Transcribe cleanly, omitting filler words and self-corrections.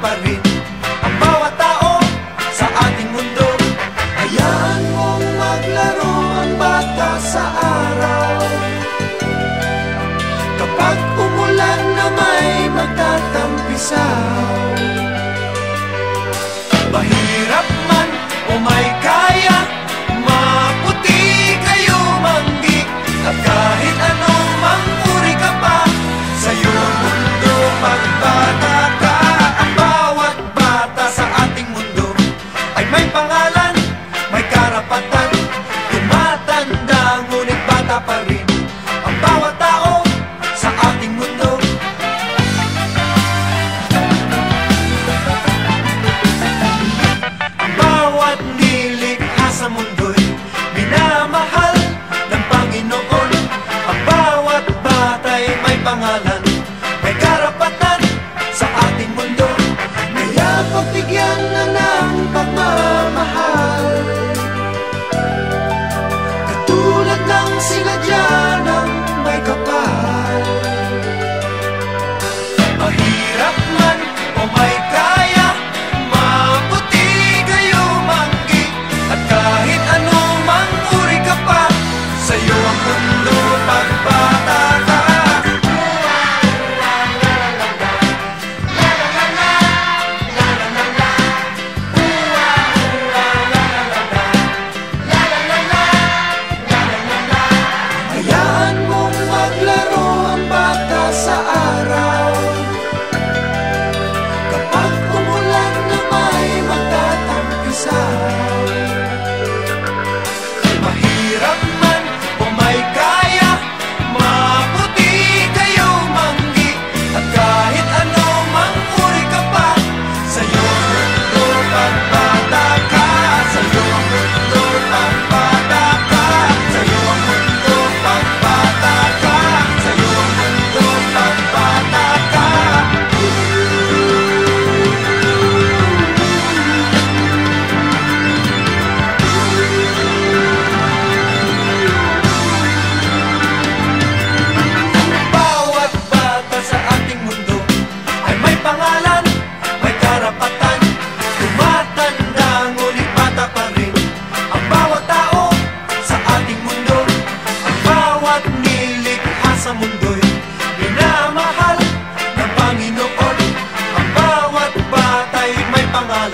pa rin ang bawat tao sa ating mundo. Hayaan mong maglaro ang bata sa araw. Kapag umulan na may magtatampisaw. Mahirap man o may kaya, maputi kayo manggi. At kahit anong mang-uri ka pa, sa'yo ang mundo magbata ka. Ang bawat bata sa ating mundo ay may pangalan, may karapatan. Tumatanda ngunit bata pa rin ang bawat tao sa ating mundo. Ang bawat nilikha sa mundo'y minamahal ng Panginoon. Ang bawat bata'y may pangalan, may karapatan sa ating mundo. Kaya pagbigyan na ng pagmamahal, katulad ng sinadya ng may kapal. Mahirap man o may kaya, maputi kayo manggi. At kahit ano mang uri ka pa, sa'yo ang mundo pagbata ka. Hayaan mong maglaro ang bata sa araw. Kapag umulan na may magtatampisaw. Mahirap man o may kaya, maputi kayo manggi. At kahit ano mang uri ka pa, sa'yo ang mundo pagbata ka. Sa'yo ang mundo pagbata ka. Sa'yo ang mundo pagbata ka. Sa'yo ang mundo pagbata ka. Bawat bata sa ating mundo ay may pangalan, may karapatan. Tumatanda ngunit bata pa rin ang bawat tao sa ating mundo. Ang bawat nilikha sa mundo'y minamahal ng Panginoon. Ang bawat bata'y may pangalan,